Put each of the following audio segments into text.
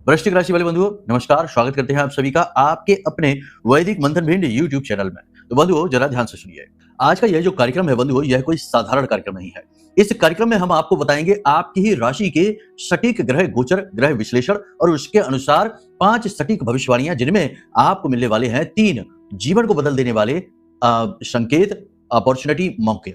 वृश्चिक राशि वाले बंधुओं नमस्कार, स्वागत करते हैं आप सभी का आपके अपने वैदिक मंथन भिंड यूट्यूब चैनल में। तो बंधुओं जरा ध्यान से सुनिए। आज का यह जो कार्यक्रम है बंधुओं, यह कोई साधारण कार्यक्रम नहीं है। इस कार्यक्रम में हम आपको बताएंगे आपकी ही राशि के सटीक ग्रह गोचर, ग्रह विश्लेषण और उसके अनुसार 5 सटीक भविष्यवाणियां, जिनमें आपको मिलने वाले हैं 3 जीवन को बदल देने वाले संकेत, अपॉर्चुनिटी, मौके।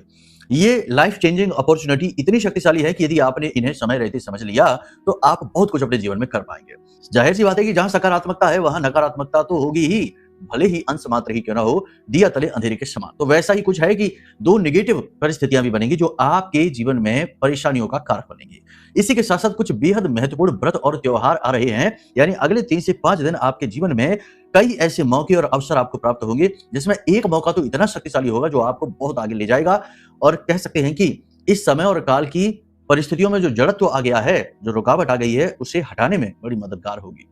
ये लाइफ चेंजिंग अपॉर्चुनिटी इतनी शक्तिशाली है कि यदि आपने इन्हें समय रहते समझ लिया तो आप बहुत कुछ अपने जीवन में कर पाएंगे। जाहिर सी बात है कि जहां सकारात्मकता है वहां नकारात्मकता तो होगी ही, भले ही अंश मात्र ही क्यों ना हो, दिया तले अंधेरे के समान। तो वैसा ही कुछ है कि 2 नेगेटिव परिस्थितियां भी बनेंगी जो आपके जीवन में परेशानियों का कारक बनेंगी। इसी के साथ साथ कुछ बेहद महत्वपूर्ण व्रत और त्योहार आ रहे हैं, यानी अगले 3 से 5 दिन आपके जीवन में कई ऐसे मौके और अवसर आपको प्राप्त होंगे, जिसमें एक मौका तो इतना शक्तिशाली होगा जो आपको बहुत आगे ले जाएगा। और कह सकते हैं कि इस समय और काल की परिस्थितियों में जो जड़त्व आ गया है, जो रुकावट आ गई है, उसे हटाने में बड़ी मददगार होगी।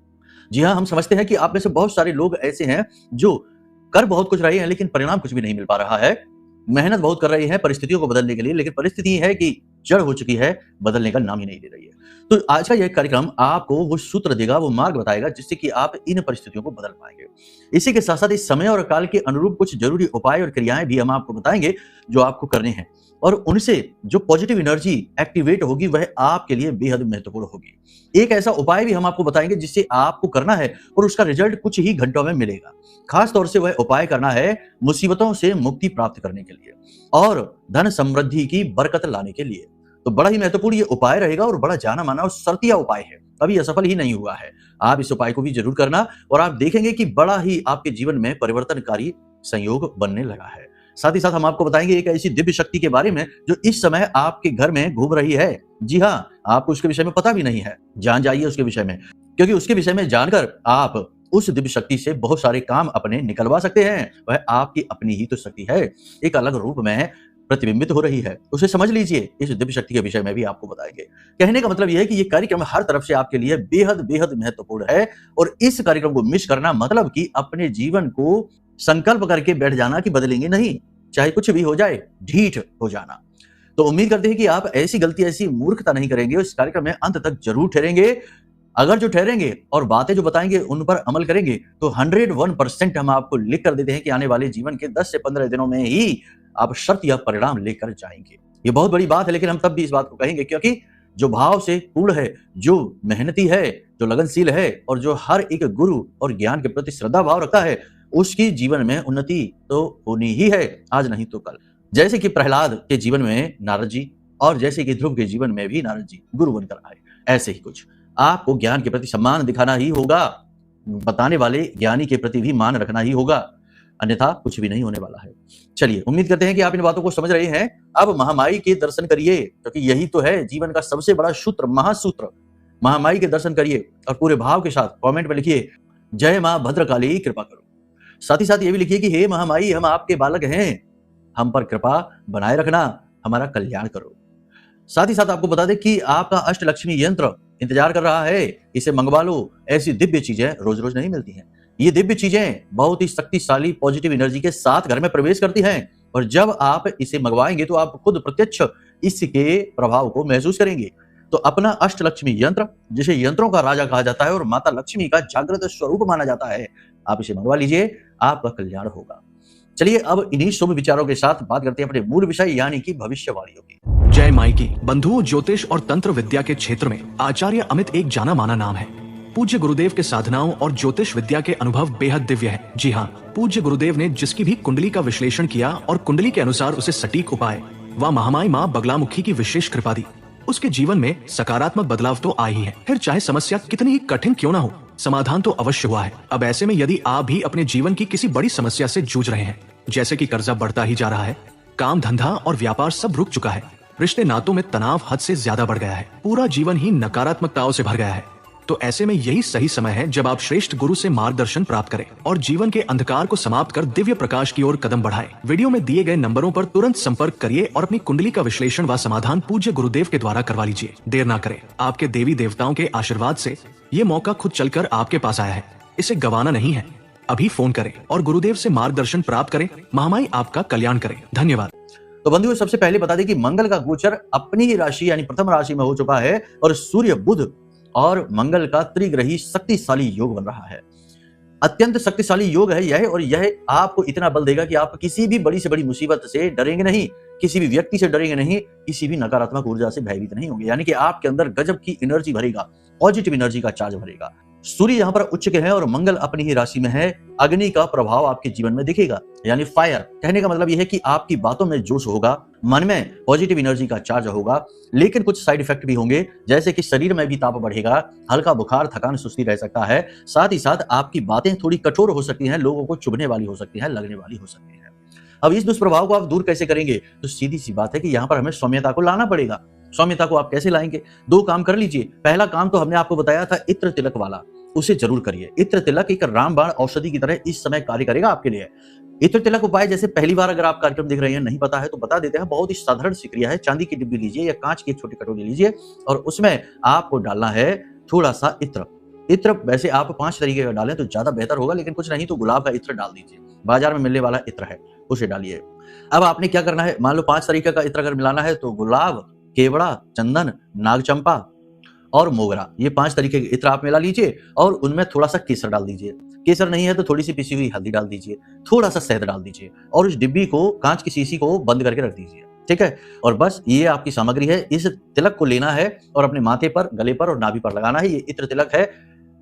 जी हाँ, हम समझते हैं कि आप में से बहुत सारे लोग ऐसे हैं जो कर बहुत कुछ रहे हैं लेकिन परिणाम कुछ भी नहीं मिल पा रहा है। मेहनत बहुत कर रहे हैं परिस्थितियों को बदलने के लिए, लेकिन परिस्थिति है कि जड़ हो चुकी है, बदलने का नाम ही नहीं ले रही है। तो आज का यह कार्यक्रम आपको वो सूत्र देगा, वो मार्ग बताएगा जिससे कि आप इन परिस्थितियों को बदल पाएंगे। इसी के साथ साथ इस समय और काल के अनुरूप कुछ जरूरी उपाय और क्रियाएं भी हम आपको बताएंगे जो आपको करने हैं, और उनसे जो पॉजिटिव एनर्जी एक्टिवेट होगी वह आपके लिए बेहद महत्वपूर्ण होगी। एक ऐसा उपाय भी हम आपको बताएंगे जिससे आपको करना है और उसका रिजल्ट कुछ ही घंटों में मिलेगा। खास तौर से वह उपाय करना है मुसीबतों से मुक्ति प्राप्त करने के लिए और धन समृद्धि की बरकत लाने के लिए। तो बड़ा ही महत्वपूर्ण ये उपाय रहेगा और बड़ा जाना माना और शर्तिया उपाय है, अभी असफल ही नहीं हुआ है। आप इस उपाय को भी जरूर करना और आप देखेंगे कि बड़ा ही आपके जीवन में परिवर्तनकारी संयोग बनने लगा है। साथ ही साथ हम आपको बताएंगे एक ऐसी दिव्य शक्ति के बारे में जो इस समय आपके घर में घूम रही है। जी हाँ, आपको उसके विषय में पता भी नहीं है, जान जाइए उसके विषय में, क्योंकि उसके विषय में जानकर आप उस दिव्य शक्ति से बहुत सारे काम अपने निकलवा सकते हैं। वह आपकी अपनी ही तो शक्ति है, एक अलग रूप में प्रतिबिंबित हो रही है, उसे समझ लीजिए। इस दिव्य शक्ति के विषय में भी आपको बताएंगे। कहने का मतलब यह है कि यह कार्यक्रम हर तरफ से आपके लिए बेहद बेहद महत्वपूर्ण है, और इस कार्यक्रम को मिस करना मतलब कि अपने जीवन को संकल्प करके बैठ जाना कि बदलेंगे नहीं, चाहे कुछ भी हो जाए, ढीठ हो जाना। तो उम्मीद करते हैं कि आप ऐसी गलती, ऐसी मूर्खता नहीं करेंगे, इस कार्यक्रम में अंत तक जरूर ठहरेंगे। अगर जो ठहरेंगे और बातें जो बताएंगे उन पर अमल करेंगे तो 101% हम आपको लिख कर देते हैं कि आने वाले जीवन के 10 से 15 दिनों में ही आप शर्त या परिणाम लेकर जाएंगे। ये बहुत बड़ी बात है, लेकिन हम तब भी इस बात को कहेंगे क्योंकि जो भाव से पूर्ण है, जो मेहनती है, जो लगनशील है और जो हर एक गुरु और ज्ञान के प्रति श्रद्धा भाव रखता है, उसकी जीवन में उन्नति तो होनी ही है, आज नहीं तो कल। जैसे कि प्रहलाद के जीवन में नारद जी और जैसे कि ध्रुव के जीवन में भी नारद जी गुरु बनकर आए, ऐसे ही कुछ आपको ज्ञान के प्रति सम्मान दिखाना ही होगा, बताने वाले ज्ञानी के प्रति भी मान रखना ही होगा, अन्यथा कुछ भी नहीं होने वाला है। चलिए, उम्मीद करते हैं कि आप इन बातों को समझ रहे हैं। अब महामाई के दर्शन करिए, क्योंकि यही तो है जीवन का सबसे बड़ा सूत्र, महासूत्र। महामाई के दर्शन करिए और पूरे भाव के साथ कमेंट में लिखिए, जय मां भद्रकाली कृपा करो। साथ ही साथ ये भी लिखिए कि हे महामाई, हम आपके बालक हैं, हम पर कृपा बनाए रखना, हमारा कल्याण करो। साथ ही साथ आपको बता दें कि आपका अष्टलक्ष्मी यंत्र इंतजार कर रहा है, इसे मंगवा लो। ऐसी दिव्य चीजें रोज रोज नहीं मिलती हैं। ये दिव्य चीजें बहुत ही शक्तिशाली पॉजिटिव एनर्जी के साथ घर में प्रवेश करती हैं, और जब आप इसे मंगवाएंगे तो आप खुद प्रत्यक्ष इसके प्रभाव को महसूस करेंगे। तो अपना अष्टलक्ष्मी यंत्र, जिसे यंत्रों का राजा कहा जाता है और माता लक्ष्मी का जागृत स्वरूप माना जाता है, आप इसे मंगवा लीजिए, आपका कल्याण होगा। चलिए, अब इन्हीं शुभ विचारों के साथ बात करते हैं अपने मूल विषय यानी कि भविष्यवाणियों की। जय माई की। बंधुओं, ज्योतिष और तंत्र विद्या के क्षेत्र में आचार्य अमित एक जाना माना नाम है। पूज्य गुरुदेव के साधनाओं और ज्योतिष विद्या के अनुभव बेहद दिव्य है। जी हाँ, पूज्य गुरुदेव ने जिसकी भी कुंडली का विश्लेषण किया और कुंडली के अनुसार उसे सटीक उपाय व महामाई माँ बगलामुखी की विशेष कृपा दी, उसके जीवन में सकारात्मक बदलाव तो आए ही है। फिर चाहे समस्या कितनी ही कठिन क्यों ना हो, समाधान तो अवश्य हुआ है। अब ऐसे में यदि आप भी अपने जीवन की किसी बड़ी समस्या से जूझ रहे हैं, जैसे कि कर्जा बढ़ता ही जा रहा है, काम धंधा और व्यापार सब रुक चुका है, रिश्ते नातों में तनाव हद से ज्यादा बढ़ गया है, पूरा जीवन ही नकारात्मकताओं से भर गया है, तो ऐसे में यही सही समय है जब आप श्रेष्ठ गुरु से मार्गदर्शन प्राप्त करें और जीवन के अंधकार को समाप्त कर दिव्य प्रकाश की ओर कदम बढ़ाएं। वीडियो में दिए गए नंबरों पर तुरंत संपर्क करिए और अपनी कुंडली का विश्लेषण व समाधान पूज्य गुरुदेव के द्वारा करवा लीजिए। देर ना करें, आपके देवी देवताओं के आशीर्वाद से ये मौका खुद चलकर आपके पास आया है, इसे गंवाना नहीं है। अभी फोन करें और गुरुदेव से मार्गदर्शन प्राप्त करें। महामाई आपका कल्याण करें। धन्यवाद। तो बंधुओं, सबसे पहले बता दें कि मंगल का गोचर अपनी ही राशि यानी प्रथम राशि में हो चुका है और सूर्य बुध और मंगल का त्रिग्रही शक्तिशाली योग बन रहा है। अत्यंत शक्तिशाली योग है यह, और यह आपको इतना बल देगा कि आप किसी भी बड़ी से बड़ी मुसीबत से डरेंगे नहीं, किसी भी व्यक्ति से डरेंगे नहीं, किसी भी नकारात्मक ऊर्जा से भयभीत नहीं होंगे। यानी कि आपके अंदर गजब की एनर्जी भरेगा, पॉजिटिव एनर्जी का चार्ज भरेगा। सूर्य यहाँ पर उच्च के हैं और मंगल अपनी ही राशि में है। अग्नि का प्रभाव आपके जीवन में दिखेगा, यानी फायर। कहने का मतलब यह है कि आपकी बातों में जोश होगा, मन में पॉजिटिव एनर्जी का चार्ज होगा, लेकिन कुछ साइड इफेक्ट भी होंगे, जैसे कि शरीर में भी ताप बढ़ेगा, हल्का बुखार, थकान, सुस्ती रह सकता है। साथ ही साथ आपकी बातें थोड़ी कठोर हो सकती हैं, लोगों को चुभने वाली हो सकती हैं, लगने वाली हो सकती है। अब इस दुष्प्रभाव को आप दूर कैसे करेंगे? तो सीधी सी बात है कि यहाँ पर हमें सौम्यता को लाना पड़ेगा। सौम्यता को आप कैसे लाएंगे? 2 काम कर लीजिए। पहला काम तो हमने आपको बताया था इत्र तिलक वाला, उसे जरूर करिए। इत्र तिलक एक रामबाण औषधि की तरह इस समय कार्य करेगा आपके लिए। इत्र तिलक उपाय, जैसे पहली बार अगर आप कार्यक्रम देख रहे हैं, नहीं पता है तो बता देते हैं। बहुत ही साधारण सी क्रिया है। चांदी की डिब्बी लीजिए या कांच की एक छोटी कटोरी लीजिए और उसमें आपको डालना है थोड़ा सा इत्र। इत्र वैसे आप 5 तरीके का डालें तो ज्यादा बेहतर होगा, लेकिन कुछ नहीं तो गुलाब का इत्र डाल दीजिए। बाजार में मिलने वाला इत्र है, उसे डालिए। अब आपने क्या करना है, मान लो 5 तरीके का इत्र अगर मिलाना है तो गुलाब, केवड़ा, चंदन, नागचंपा और मोगरा, ये 5 तरीके के इत्र आप मिला लीजिए और उनमें थोड़ा सा केसर डाल दीजिए। केसर नहीं है तो थोड़ी सी पिसी हुई हल्दी डाल दीजिए, थोड़ा सा शहद डाल दीजिए और उस डिब्बी को, कांच की शीशी को बंद करके रख दीजिए। ठीक है, और बस ये आपकी सामग्री है। इस तिलक को लेना है और अपने माथे पर, गले पर और नाभि पर लगाना है। ये इत्र तिलक है,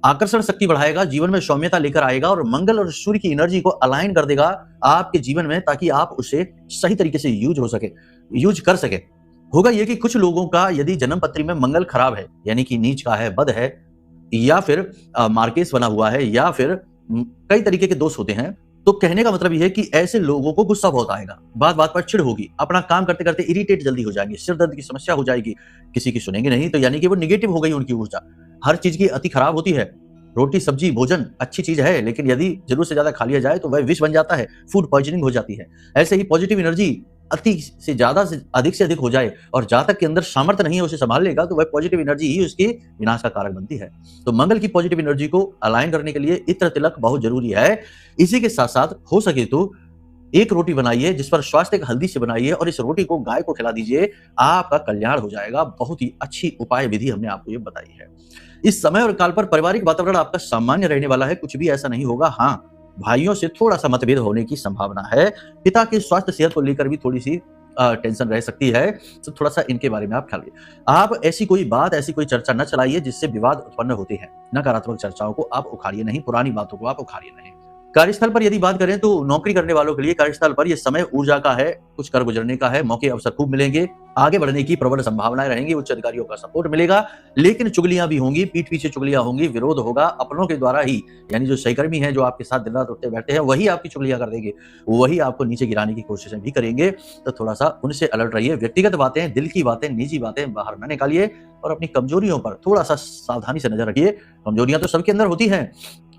आकर्षण शक्ति बढ़ाएगा, जीवन में सौम्यता लेकर आएगा और मंगल और सूर्य की एनर्जी को अलाइन कर देगा आपके जीवन में, ताकि आप उसे सही तरीके से यूज कर सके। होगा ये कि कुछ लोगों का यदि जन्म पत्री में मंगल खराब है, यानी कि नीच का है, बद है, या फिर मार्केस बना हुआ है, या फिर कई तरीके के दोष होते हैं, तो कहने का मतलब यह है कि ऐसे लोगों को गुस्सा बहुत आएगा, बात बात पर चिढ़ होगी, अपना काम करते करते इरिटेट जल्दी हो जाएंगे, सिर दर्द की समस्या हो जाएगी, किसी की सुनेंगे नहीं, तो यानी कि वो निगेटिव हो गई उनकी ऊर्जा। हर चीज की अति खराब होती है। रोटी, सब्जी, भोजन अच्छी चीज है, लेकिन यदि जरूरत से ज्यादा खा लिया जाए तो वह विष बन जाता है, फूड पॉइजनिंग हो जाती है। ऐसे ही पॉजिटिव एनर्जी अति से ज्यादा से अधिक हो जाए और जातक के अंदर सामर्थ्य नहीं है उसे संभाल लेगा, तो वह पॉजिटिव एनर्जी ही उसके विनाश का कारण बनती है। तो मंगल की पॉजिटिव एनर्जी को अलाइन करने के लिए इत्र तिलक बहुत जरूरी है। इसी के साथ साथ हो सके तो एक रोटी बनाइए जिस पर स्वास्थ्य हल्दी से बनाइए और इस रोटी को गाय को खिला दीजिए, आपका कल्याण हो जाएगा। बहुत ही अच्छी उपाय विधि हमने आपको ये बताई है। इस समय और काल पर पारिवारिक वातावरण आपका सामान्य रहने वाला है, कुछ भी ऐसा नहीं होगा। हाँ, भाइयों से थोड़ा सा मतभेद होने की संभावना है। पिता की स्वास्थ्य सेहत को लेकर भी थोड़ी सी टेंशन रह सकती है, तो थोड़ा सा इनके बारे में आप ख्याल रखिए। आप ऐसी कोई बात, ऐसी कोई चर्चा न चलाइए जिससे विवाद उत्पन्न होते हैं। नकारात्मक चर्चाओं को आप उखाड़िए नहीं, पुरानी बातों को आप उखाड़िए नहीं। कार्यस्थल पर यदि बात करें तो नौकरी करने वालों के लिए कार्यस्थल पर यह समय ऊर्जा का है, कुछ कर गुजरने का है, मौके अवसर खूब मिलेंगे, आगे बढ़ने की प्रबल संभावनाएं रहेंगी, उच्च अधिकारियों का सपोर्ट मिलेगा, लेकिन चुगलियां भी होंगी, पीठ पीछे चुगलियां होंगी, विरोध होगा अपनों के द्वारा ही। यानी जो सहकर्मी हैं, जो आपके साथ दिन रात उठते बैठते हैं, वही आपकी चुगलियां कर देंगे, वही आपको नीचे गिराने की कोशिशें भी करेंगे। तो थोड़ा सा उनसे अलर्ट रहिए। व्यक्तिगत बातें, दिल की बातें, निजी बातें बाहर न निकालिए और अपनी कमजोरियों पर थोड़ा सा सावधानी से नजर रखिए। कमजोरियां तो सबके अंदर होती हैं,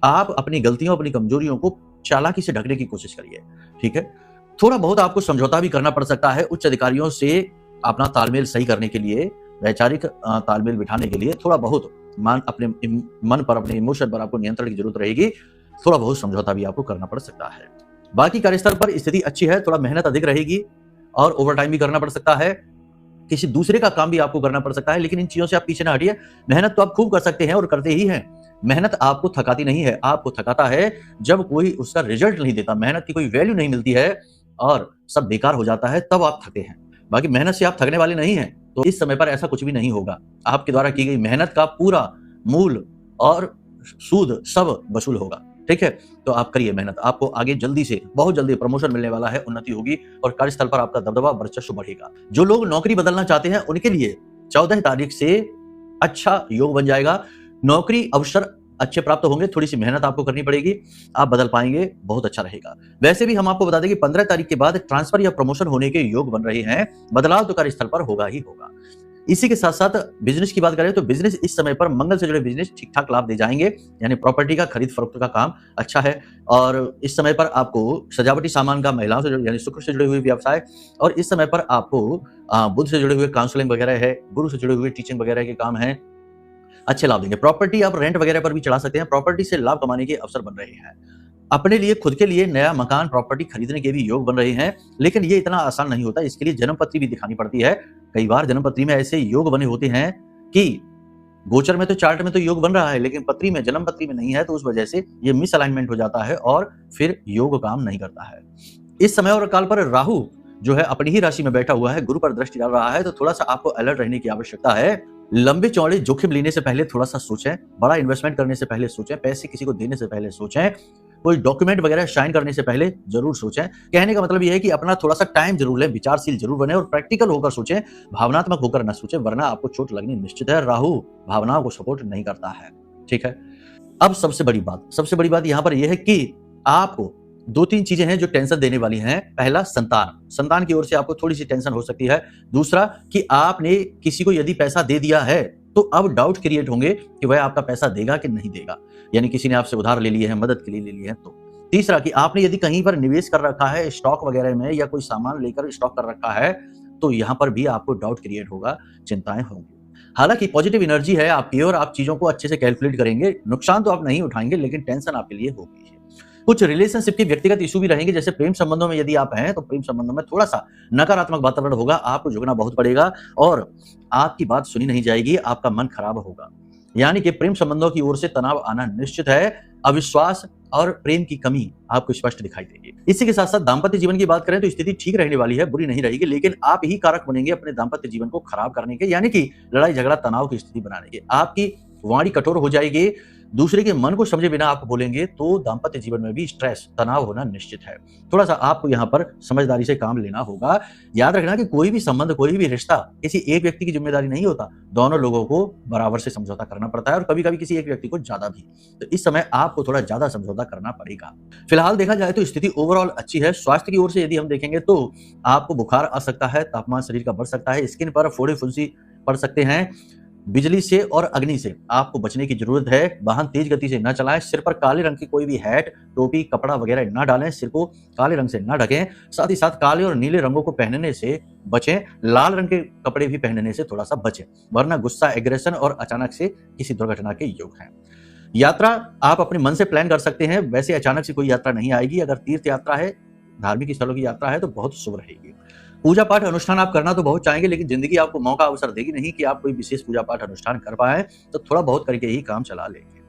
आप अपनी गलतियों, अपनी कमजोरियों को चालाकी से ढकने की कोशिश करिए। ठीक है, थोड़ा बहुत आपको समझौता भी करना पड़ सकता है उच्च अधिकारियों से, अपना तालमेल सही करने के लिए, वैचारिक तालमेल बिठाने के लिए थोड़ा बहुत अपने मन पर, अपने इमोशन पर आपको नियंत्रण की जरूरत रहेगी। थोड़ा बहुत समझौता भी आपको करना पड़ सकता है। बाकी कार्यस्थल पर स्थिति अच्छी है, थोड़ा मेहनत अधिक रहेगी और ओवर टाइम भी करना पड़ सकता है, किसी दूसरे का काम भी आपको करना पड़ सकता है, लेकिन इन चीजों से आप पीछे ना हटिए। मेहनत तो आप खूब कर सकते हैं और करते ही हैं। मेहनत आपको थकाती नहीं है, आपको थकाता है जब कोई उसका रिजल्ट नहीं देता, मेहनत की कोई वैल्यू नहीं मिलती है और सब बेकार हो जाता है, तब आप थके हैं। बाकी मेहनत से आप थकने वाले नहीं हैं, तो इस समय पर ऐसा कुछ भी नहीं होगा। आपके द्वारा की गई मेहनत का पूरा मूल और सूद सब वसूल होगा। ठीक है, तो आप करिए मेहनत, आपको आगे जल्दी से, बहुत जल्दी प्रमोशन मिलने वाला है, उन्नति होगी और कार्यस्थल पर आपका दबदबा, वर्चस्व बढ़ेगा। जो लोग नौकरी बदलना चाहते हैं उनके लिए 14 तारीख से अच्छा योग बन जाएगा। नौकरी अवसर अच्छे प्राप्त होंगे, थोड़ी सी मेहनत आपको करनी पड़ेगी, आप बदल पाएंगे, बहुत अच्छा रहेगा। वैसे भी हम आपको बता दें कि 15 तारीख के बाद ट्रांसफर या प्रमोशन होने के योग बन रहे हैं। बदलाव तो कार्यस्थल पर होगा ही होगा। इसी के साथ साथ बिजनेस की बात करें तो बिजनेस इस समय पर मंगल से जुड़े बिजनेस ठीक ठाक लाभ दे जाएंगे, यानी प्रॉपर्टी का खरीद फरोख्त का काम अच्छा है। और इस समय पर आपको सजावटी सामान का, महिलाओं से यानी शुक्र से जुड़े हुए व्यवसाय, और इस समय पर आपको बुध से जुड़े हुए काउंसलिंग वगैरह है, गुरु से जुड़े हुए टीचिंग वगैरह के काम हैं, अच्छे लाभ देंगे। प्रॉपर्टी आप रेंट वगैरह पर भी चढ़ा सकते हैं, प्रॉपर्टी से लाभ कमाने के अवसर बन रहे हैं। अपने लिए, खुद के लिए नया मकान, प्रॉपर्टी खरीदने के भी योग बन रहे हैं, लेकिन ये इतना आसान नहीं होता, इसके लिए जन्म पत्री भी दिखानी पड़ती है। कई बार जन्म पत्री में ऐसे योग बने होते हैं कि गोचर में तो चार्ट में तो योग बन रहा है, लेकिन पत्री में, जन्म पत्री में नहीं है, तो उस वजह से ये मिसअलाइनमेंट हो जाता है और फिर योग काम नहीं करता है। इस समय और काल पर राहु जो है अपनी ही राशि में बैठा हुआ है, गुरु पर दृष्टि डाल रहा है, तो थोड़ा सा आपको अलर्ट रहने की आवश्यकता है। लंबे चौड़े जोखिम लेने से पहले थोड़ा सा सोचें, बड़ा इन्वेस्टमेंट करने से पहले सोचें, पैसे किसी को देने से पहले सोचें, कोई डॉक्यूमेंट वगैरह साइन करने से पहले जरूर सोचें। कहने का मतलब यह है कि अपना थोड़ा सा टाइम जरूर लें, विचारशील जरूर बने और प्रैक्टिकल होकर सोचें, भावनात्मक होकर न सोचें, वरना आपको चोट लगनी निश्चित है। राहु भावनाओं को सपोर्ट नहीं करता है। ठीक है, अब सबसे बड़ी बात यहाँ पर यह है कि आपको 2-3 चीजें हैं जो टेंशन देने वाली हैं। पहला, संतान की ओर से आपको थोड़ी सी टेंशन हो सकती है। दूसरा कि आपने किसी को यदि पैसा दे दिया है तो अब डाउट क्रिएट होंगे कि वह आपका पैसा देगा कि नहीं देगा, यानी किसी ने आपसे उधार ले लिए है, मदद के लिए ले लिए है तो। तीसरा कि आपने यदि कहीं पर निवेश कर रखा है स्टॉक वगैरह में या कोई सामान लेकर स्टॉक कर रखा है तो यहाँ पर भी आपको डाउट क्रिएट होगा, चिंताएं होंगी। हालांकि पॉजिटिव एनर्जी है आपकी और आप चीजों को अच्छे से कैलकुलेट करेंगे, नुकसान तो आप नहीं उठाएंगे, लेकिन टेंशन आपके लिए होगी। कुछ रिलेशनशिप के व्यक्तिगत इशू भी रहेंगे, जैसे प्रेम संबंधों में यदि आप हैं तो प्रेम संबंधों में थोड़ा सा नकारात्मक वातावरण होगा, आपको झुकना बहुत पड़ेगा और आपकी बात सुनी नहीं जाएगी, आपका मन खराब होगा। यानी कि प्रेम संबंधों की ओर से तनाव आना निश्चित है। अविश्वास और प्रेम की कमी आपको स्पष्ट दिखाई देगी। इसी के साथ साथ दाम्पत्य जीवन की बात करें तो स्थिति ठीक रहने वाली है, बुरी नहीं रहेगी, लेकिन आप ही कारक बनेंगे अपने दाम्पत्य जीवन को खराब करने के, यानी कि लड़ाई झगड़ा तनाव की स्थिति बनाने के। आपकी वाणी कठोर हो जाएगी, दूसरे के मन को समझे बिना आप बोलेंगे तो दाम्पत्य जीवन में भी स्ट्रेस, तनाव होना निश्चित है। थोड़ा सा आपको यहाँ पर समझदारी से काम लेना होगा। याद रखना कि कोई भी संबंध, कोई भी रिश्ता किसी एक व्यक्ति की जिम्मेदारी नहीं होता, दोनों लोगों को बराबर से समझौता करना पड़ता है और कभी कभी किसी एक व्यक्ति को ज्यादा भी। तो इस समय आपको थोड़ा ज्यादा समझौता करना पड़ेगा। फिलहाल देखा जाए तो स्थिति ओवरऑल अच्छी है। स्वास्थ्य की ओर से यदि हम देखेंगे तो आपको बुखार आ सकता है, तापमान शरीर का बढ़ सकता है, स्किन पर फोड़े फुंसी पड़ सकते हैं, बिजली से और अग्नि से आपको बचने की जरूरत है। वाहन तेज गति से न चलाएं, सिर पर काले रंग की कोई भी हैट, टोपी, कपड़ा वगैरह न डालें, सिर को काले रंग से न ढकें, साथ ही साथ काले और नीले रंगों को पहनने से बचें, लाल रंग के कपड़े भी पहनने से थोड़ा सा बचें, वरना गुस्सा, एग्रेशन और अचानक से किसी दुर्घटना के योग हैं। यात्रा आप अपने मन से प्लान कर सकते हैं, वैसे अचानक से कोई यात्रा नहीं आएगी। अगर तीर्थ यात्रा है, धार्मिक स्थलों की यात्रा है तो बहुत शुभ रहेगी। पूजा पाठ अनुष्ठान आप करना तो बहुत चाहेंगे, लेकिन जिंदगी आपको मौका अवसर देगी नहीं कि आप कोई विशेष पूजा पाठ अनुष्ठान कर पाए, तो थोड़ा बहुत करके ही काम चला लेंगे।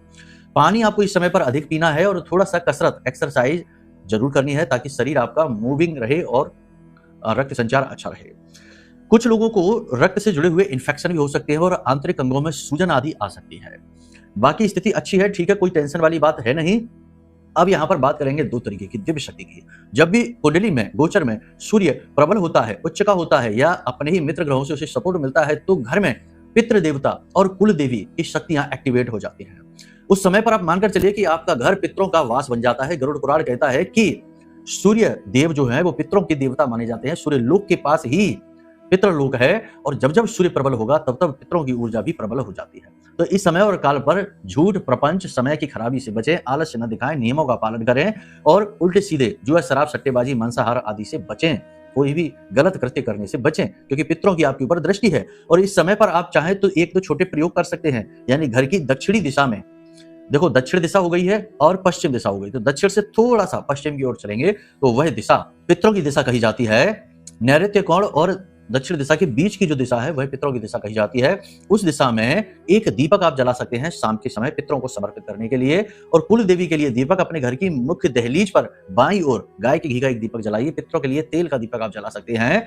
पानी आपको इस समय पर अधिक पीना है और थोड़ा सा कसरत, एक्सरसाइज जरूर करनी है ताकि शरीर आपका मूविंग रहे और रक्त संचार अच्छा रहे। कुछ लोगों को रक्त से जुड़े हुए इन्फेक्शन भी हो सकते हैं और आंतरिक अंगों में सूजन आदि आ सकती है। बाकी स्थिति अच्छी है, ठीक है, कोई टेंशन वाली बात है नहीं। अब यहाँ पर बात करेंगे 2 तरीके की दिव्य शक्ति की। जब भी कुंडली में, गोचर में सूर्य प्रबल होता है, उच्च का होता है या अपने ही मित्र ग्रहों से उसे सपोर्ट मिलता है, तो घर में पितृ देवता और कुल देवी की शक्तियां एक्टिवेट हो जाती हैं। उस समय पर आप मानकर चलिए कि आपका घर पितरों का वास बन जाता है। गरुड़ पुराण कहता है कि सूर्य देव जो है वो पितरों के देवता माने जाते हैं। सूर्य लोक के पास ही पितृलोक है और जब जब सूर्य प्रबल होगा तब तब पितरों की ऊर्जा भी प्रबल हो जाती है। तो इस समय और काल पर झूठ, प्रपंच, समय की खराबी से बचें, आलस्य न दिखाएं, नियमों का पालन करें और उल्टे सीधे जुआ, शराब, सट्टेबाजी, मांसाहार आदि से बचें। कोई भी गलत कृत्य करने से बचें, क्योंकि पितरों की आपके ऊपर दृष्टि है। और इस समय पर आप चाहें तो 1-2 छोटे प्रयोग कर सकते हैं, यानी घर की दक्षिणी दिशा में, देखो दक्षिण दिशा हो गई है और पश्चिम दिशा हो गई, तो दक्षिण से थोड़ा सा पश्चिम की ओर चलेंगे तो वह दिशा पितरों की दिशा कही जाती है। नैऋत्य कोण और दक्षिण दिशा के बीच की जो दिशा है वह पितरों की दिशा कही जाती है। उस दिशा में एक दीपक आप जला सकते हैं शाम के समय पितरों को समर्पित करने के लिए। और कुल देवी के लिए दीपक अपने घर की मुख्य दहलीज पर बाईं ओर गाय के घी का एक दीपक जलाइए। पितरों के लिए तेल का दीपक आप जला सकते हैं।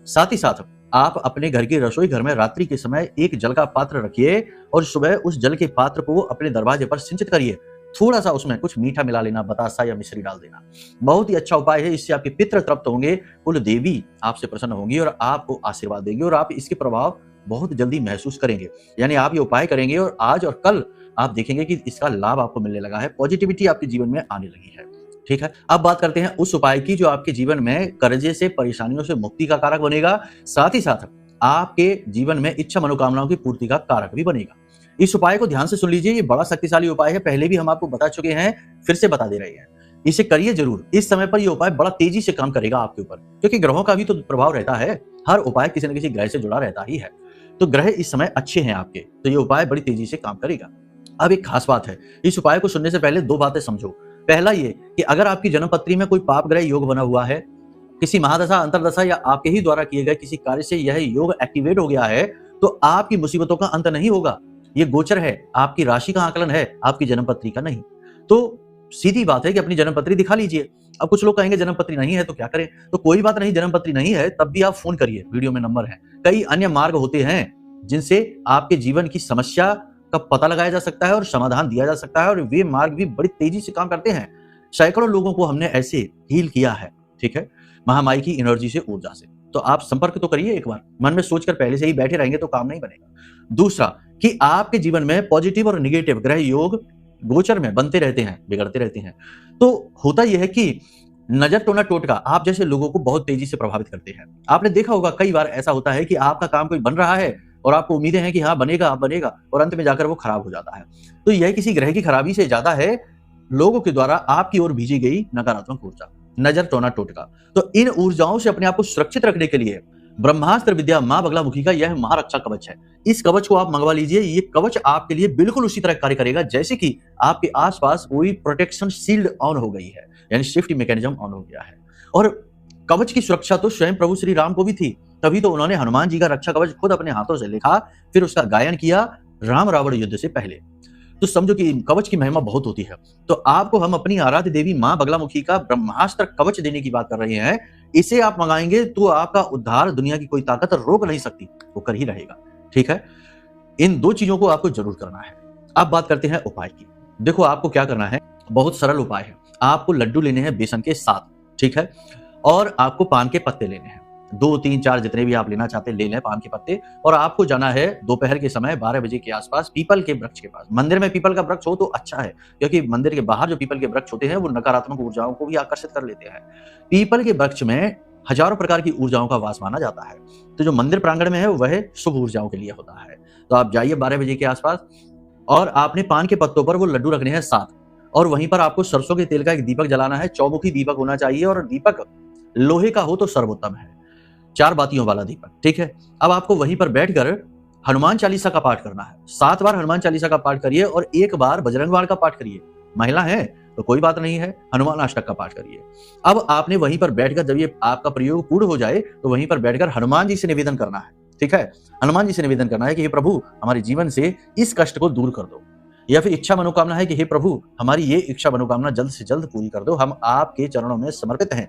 साथ ही साथ आप अपने घर की रसोई घर में रात्रि के समय एक जल का पात्र रखिए और सुबह उस जल के पात्र को अपने दरवाजे पर सिंचित करिए। थोड़ा सा उसमें कुछ मीठा मिला लेना, बतासा या मिश्री डाल देना। बहुत ही अच्छा उपाय है, इससे आपके पितृ तृप्त होंगे, कुल देवी आपसे प्रसन्न होंगी और आपको आशीर्वाद देंगे और आप इसके प्रभाव बहुत जल्दी महसूस करेंगे। यानी आप ये उपाय करेंगे और आज और कल आप देखेंगे कि इसका लाभ आपको मिलने लगा है, पॉजिटिविटी आपके जीवन में आने लगी है। ठीक है, अब बात करते हैं उस उपाय की जो आपके जीवन में कर्जे से, परेशानियों से मुक्ति का कारक बनेगा, साथ ही साथ आपके जीवन में इच्छा मनोकामनाओं की पूर्ति का कारक भी बनेगा। इस उपाय को ध्यान से सुन लीजिए, ये बड़ा शक्तिशाली उपाय है, पहले भी हम आपको बता चुके हैं, फिर से बता दे रहे हैं। इसे करिए जरूर। इस समय पर यह उपाय बड़ा तेजी से काम करेगा आपके ऊपर, क्योंकि ग्रहों का भी तो प्रभाव रहता है। हर उपाय किसी न किसी ग्रह से जुड़ा रहता ही है, तो ग्रह इस समय अच्छे हैं आपके, तो ये उपाय बड़ी तेजी से काम करेगा। अब एक खास बात है, इस उपाय को सुनने से पहले 2 बातें समझो। पहला ये कि अगर आपकी जन्मपत्री में कोई पाप ग्रह योग बना हुआ है, किसी महादशा, अंतरदशा या आपके ही द्वारा किए गए किसी कार्य से यह योग एक्टिवेट हो गया है, तो आपकी मुसीबतों का अंत नहीं होगा। ये गोचर है, आपकी राशि का आकलन है, आपकी जन्मपत्री का नहीं। तो सीधी बात है कि अपनी जन्मपत्री दिखा लीजिए। अब कुछ लोग कहेंगे जन्मपत्री नहीं है तो क्या करें? तो कोई बात नहीं, जन्मपत्री नहीं है तब भी आप फोन करिए, वीडियो में नंबर है। कई अन्य मार्ग होते हैं जिनसे आपके जीवन की समस्या का पता लगाया जा सकता है और समाधान दिया जा सकता है, और वे मार्ग भी बड़ी तेजी से काम करते हैं। सैकड़ों लोगों को हमने ऐसे हील किया है, ठीक है, महामाई की एनर्जी से, ऊर्जा से। तो आप संपर्क तो करिए एक बार। मन में सोचकर पहले से ही बैठे रहेंगे तो काम नहीं बनेगा। दूसरा कि आपके जीवन में पॉजिटिव और निगेटिव ग्रह योग गोचर में बनते रहते हैं, बिगड़ते रहते हैं। तो होता यह है कि नजर टोना टोटका आप जैसे लोगों को बहुत तेजी से प्रभावित करते हैं। आपने देखा होगा कई बार ऐसा होता है कि आपका काम कोई बन रहा है और आपको उम्मीदें हैं कि हाँ बनेगा बनेगा, और अंत में जाकर वो खराब हो जाता है। तो यह किसी ग्रह की खराबी से ज्यादा है लोगों के द्वारा आपकी ओर भेजी गई नकारात्मक ऊर्जा, नजर टोना टोटका। तो इन ऊर्जाओं से अपने आप को सुरक्षित रखने के लिए ब्रह्मास्त्र विद्या मां बगलामुखी का यह महारक्षा कवच है। इस कवच को आप मंगवा लीजिए। ये कवच आपके लिए बिल्कुल उसी तरह कार्य करेगा जैसे कि आपके आसपास कोई प्रोटेक्शन शील्ड ऑन हो गई है, यानी सेफ्टी मैकेनिज्म ऑन हो गया है। और कवच की सुरक्षा तो स्वयं प्रभु श्री राम को भी थी, तभी तो उन्होंने हनुमान जी का रक्षा कवच खुद अपने हाथों से लिखा, फिर उसका गायन किया राम रावण युद्ध से पहले। तो समझो कि कवच की महिमा बहुत होती है। तो आपको हम अपनी आराध्य देवी मां बगलामुखी का ब्रह्मास्त्र कवच देने की बात कर रहे हैं। इसे आप मंगाएंगे तो आपका उद्धार दुनिया की कोई ताकत रोक नहीं सकती, वो कर ही रहेगा, ठीक है। इन दो चीजों को आपको जरूर करना है। अब बात करते हैं उपाय की। देखो आपको क्या करना है, बहुत सरल उपाय है। आपको लड्डू लेने हैं बेसन के साथ, ठीक है, और आपको पान के पत्ते लेने हैं, 2, 3, 4 जितने भी आप लेना चाहते हैं ले लें पान के पत्ते। और आपको जाना है दोपहर के समय 12 बजे के आसपास पीपल के वृक्ष के पास। मंदिर में पीपल का वृक्ष हो तो अच्छा है, क्योंकि मंदिर के बाहर जो पीपल के वृक्ष होते हैं वो नकारात्मक ऊर्जाओं को भी आकर्षित कर लेते हैं। पीपल के वृक्ष में हजारों प्रकार की ऊर्जाओं का वास माना जाता है। तो जो मंदिर प्रांगण में है वह शुभ ऊर्जाओं के लिए होता है। तो आप जाइए 12 बजे के आसपास, और आपने पान के पत्तों पर वो लड्डू रखने हैं साथ, और वहीं पर आपको सरसों के तेल का एक दीपक जलाना है। चौमुखी दीपक होना चाहिए, और दीपक लोहे का हो तो सर्वोत्तम है, 4 बातियों वाला दीपक, ठीक है। अब आपको वहीं पर बैठकर हनुमान चालीसा का पाठ करना है। 7 बार हनुमान चालीसा का पाठ करिए और 1 बार बजरंग बाण का पाठ करिए। महिला है तो कोई बात नहीं है, हनुमान अष्टक का पाठ करिए। अब आपने वहीं पर बैठकर जब ये आपका प्रयोग पूर्ण हो जाए तो वहीं पर बैठकर हनुमान जी से निवेदन करना है, ठीक है। हनुमान जी से निवेदन करना है कि हे प्रभु हमारे जीवन से इस कष्ट को दूर कर दो, या फिर इच्छा मनोकामना है कि हे प्रभु हमारी ये इच्छा मनोकामना जल्द से जल्द पूरी कर दो, हम आपके चरणों में समर्पित हैं,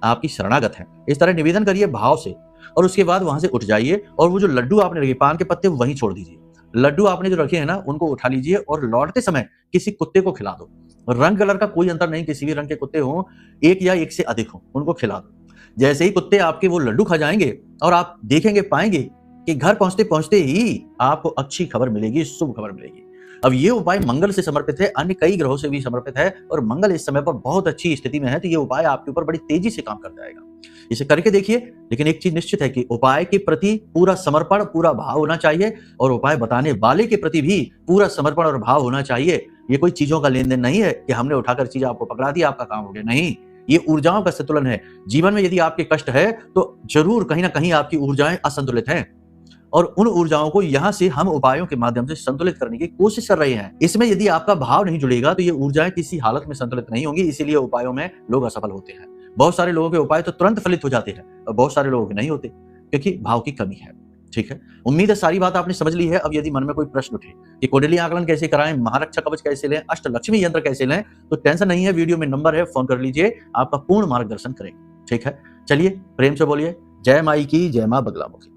आपकी शरणागत हैं। इस तरह निवेदन करिए भाव से, और उसके बाद वहां से उठ जाइए और वो जो लड्डू आपने रखे पान के पत्ते वहीं छोड़ दीजिए। लड्डू आपने जो रखे हैं ना उनको उठा लीजिए और लौटते समय किसी कुत्ते को खिला दो। रंग कलर का कोई अंतर नहीं, किसी भी रंग के कुत्ते हो, 1 या 1 से अधिक हो, उनको खिला दो। जैसे ही कुत्ते आपके वो लड्डू खा जाएंगे और आप देखेंगे पाएंगे कि घर पहुंचते पहुंचते ही आपको अच्छी खबर मिलेगी, शुभ खबर मिलेगी। अब ये उपाय मंगल से समर्पित है, अन्य कई ग्रहों से भी समर्पित है, और मंगल इस समय पर बहुत अच्छी स्थिति में है, तो ये उपाय आपके ऊपर बड़ी तेजी से काम कर जाएगा। इसे करके देखिए। लेकिन एक चीज निश्चित है कि उपाय के प्रति पूरा समर्पण, पूरा भाव होना चाहिए, और उपाय बताने वाले के प्रति भी पूरा समर्पण और भाव होना चाहिए। ये कोई चीजों का लेन देन नहीं है कि हमने उठाकर चीज आपको पकड़ा दी आपका काम हो गया, नहीं। ये ऊर्जाओं का संतुलन है। जीवन में यदि आपके कष्ट है तो जरूर कहीं ना कहीं आपकी ऊर्जाएं असंतुलित हैं, और उन ऊर्जाओं को यहां से हम उपायों के माध्यम से संतुलित करने की कोशिश कर रहे हैं। इसमें यदि आपका भाव नहीं जुड़ेगा तो ये ऊर्जाएं किसी हालत में संतुलित नहीं होंगी, इसीलिए उपायों में लोग असफल होते हैं। बहुत सारे लोगों के उपाय तो तुरंत फलित हो जाते हैं और बहुत सारे लोगों के नहीं होते, क्योंकि भाव की कमी है, ठीक है। उम्मीद है सारी बात आपने समझ ली है। अब यदि मन में कोई प्रश्न उठे कि कुंडली आकलन कैसे कराएं, महारक्षा कवच कैसे लें, अष्टलक्ष्मी यंत्र कैसे लें, तो टेंशन नहीं है, वीडियो में नंबर है, फोन कर लीजिए, आपका पूर्ण मार्गदर्शन करेंगे, ठीक है। चलिए प्रेम से बोलिए जय माई की, जय मां बगलामुखी।